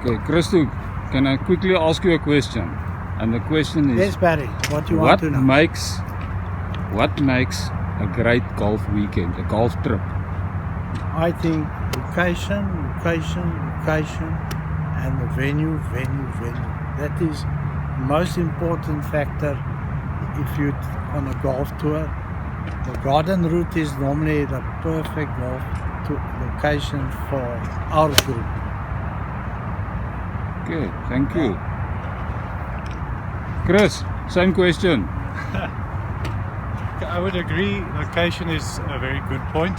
Okay, Christo, can I quickly ask you a question? And the question is, Yes, Barry, what you want to know? What makes a great golf weekend, a golf trip? I think location, and the venue. That is the most important factor if you're on a golf tour. The garden route is normally the perfect golf location for our group. Okay, thank you. Chris, same question. I would agree, location is a very good point,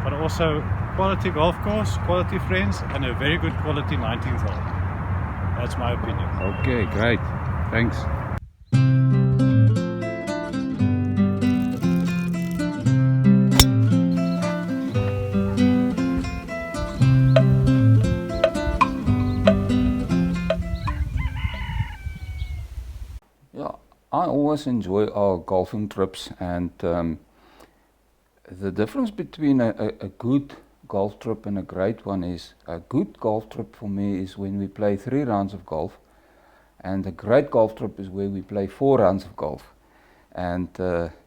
but also quality golf course, quality friends, and a very good quality 19th hole. That's my opinion. Okay, great. Thanks. Yeah, I always enjoy our golfing trips, and the difference between a good golf trip and a great one is a good golf trip for me is when we play 3 rounds of golf, and a great golf trip is where we play 4 rounds of golf. And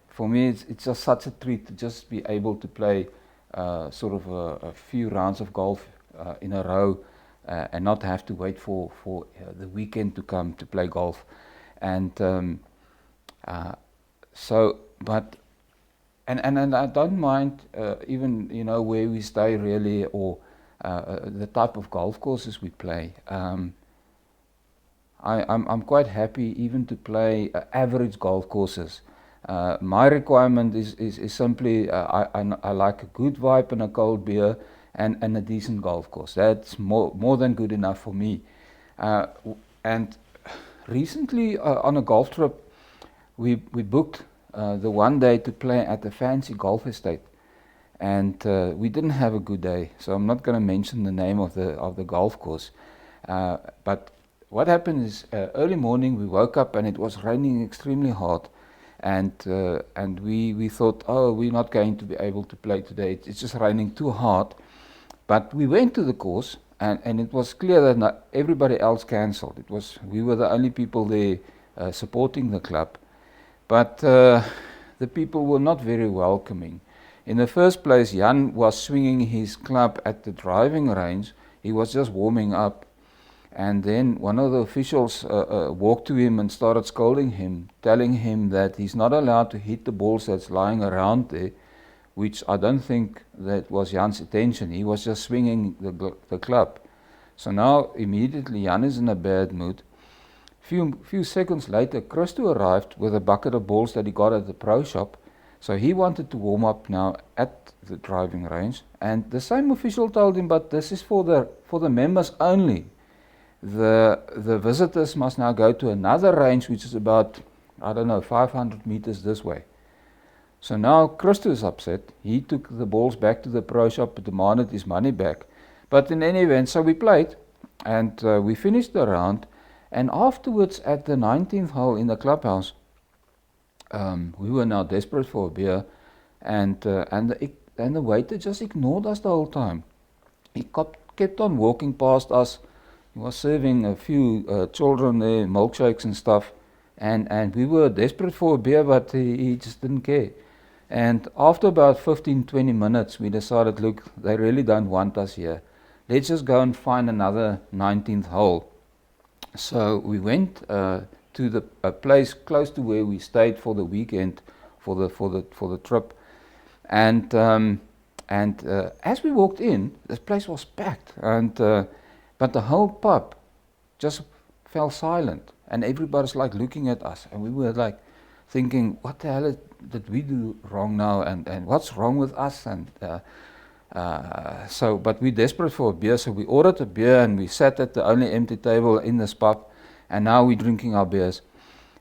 for me, it's just such a treat to just be able to play sort of a few rounds of golf in a row and not have to wait for the weekend to come to play golf. And and I don't mind even where we stay really, or the type of golf courses we play. I'm quite happy even to play average golf courses. My requirement is simply I like a good vibe and a cold beer and a decent golf course. That's more than good enough for me. And recently on a golf trip, we booked the one day to play at a fancy golf estate, and we didn't have a good day. So I'm not going to mention the name of the golf course, but what happened is early morning we woke up and it was raining extremely hard, and we thought, oh, we're not going to be able to play today. It's just raining too hard. But we went to the course, and it was clear that not everybody else cancelled. We were the only people there supporting the club. But the people were not very welcoming. In the first place, Jan was swinging his club at the driving range. He was just warming up. And then one of the officials walked to him and started scolding him, telling him that he's not allowed to hit the balls that's lying around there, which I don't think that was Jan's intention. He was just swinging the club. So now immediately Jan is in a bad mood. Few seconds later, Christo arrived with a bucket of balls that he got at the pro shop. So he wanted to warm up now at the driving range, and the same official told him, but this is for the members only. The visitors must now go to another range, which is about, 500 meters this way. So now Christo is upset. He took the balls back to the pro shop and demanded his money back. But in any event, so we played, and we finished the round. And afterwards, at the 19th hole in the clubhouse, we were now desperate for a beer, and the waiter just ignored us the whole time. He kept on walking past us. He was serving a few children there, milkshakes and stuff, and we were desperate for a beer, but he just didn't care. And after about 15-20 minutes, we decided, look, they really don't want us here. Let's just go and find another 19th hole. So we went to a place close to where we stayed for the weekend, for the trip, and as we walked in, this place was packed, but the whole pub just fell silent, and everybody's like looking at us, and we were like thinking, what the hell did we do wrong now, and what's wrong with us, and but we're desperate for a beer, so we ordered a beer, and we sat at the only empty table in this pub, and now we're drinking our beers,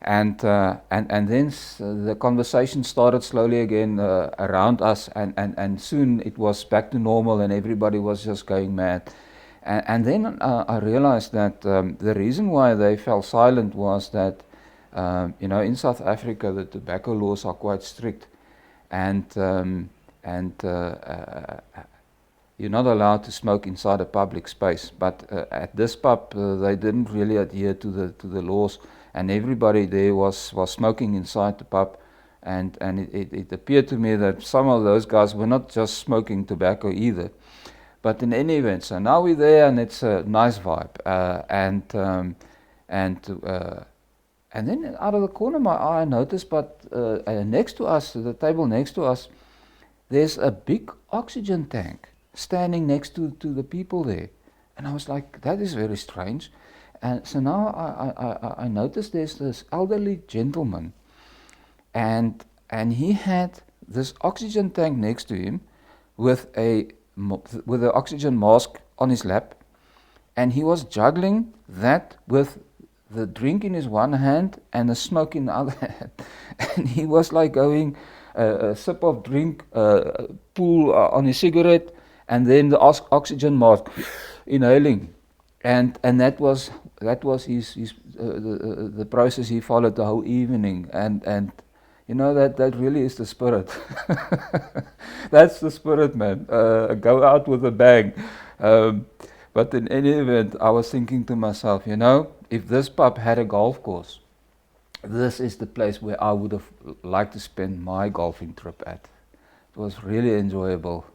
and then the conversation started slowly again around us, and soon it was back to normal, and everybody was just going mad, and then I realized that the reason why they fell silent was that in South Africa the tobacco laws are quite strict, and you're not allowed to smoke inside a public space. But at this pub, they didn't really adhere to the laws, and everybody there was smoking inside the pub. And it appeared to me that some of those guys were not just smoking tobacco either. But in any event, so now we're there, and it's a nice vibe. And then out of the corner of my eye, I noticed, but next to us, the table next to us, there's a big oxygen tank standing next to the people there. And I was like, that is very strange. And so now I noticed there's this elderly gentleman, and he had this oxygen tank next to him with an oxygen mask on his lap, and he was juggling that with the drink in his one hand and the smoke in the other hand. And he was like going a sip of drink, pull on his cigarette, and then the oxygen mask, inhaling. And that was his the process he followed the whole evening. And you know, that really is the spirit. That's the spirit, man. Go out with a bang. But in any event, I was thinking to myself, you know, if this pub had a golf course, this is the place where I would have liked to spend my golfing trip at. It was really enjoyable.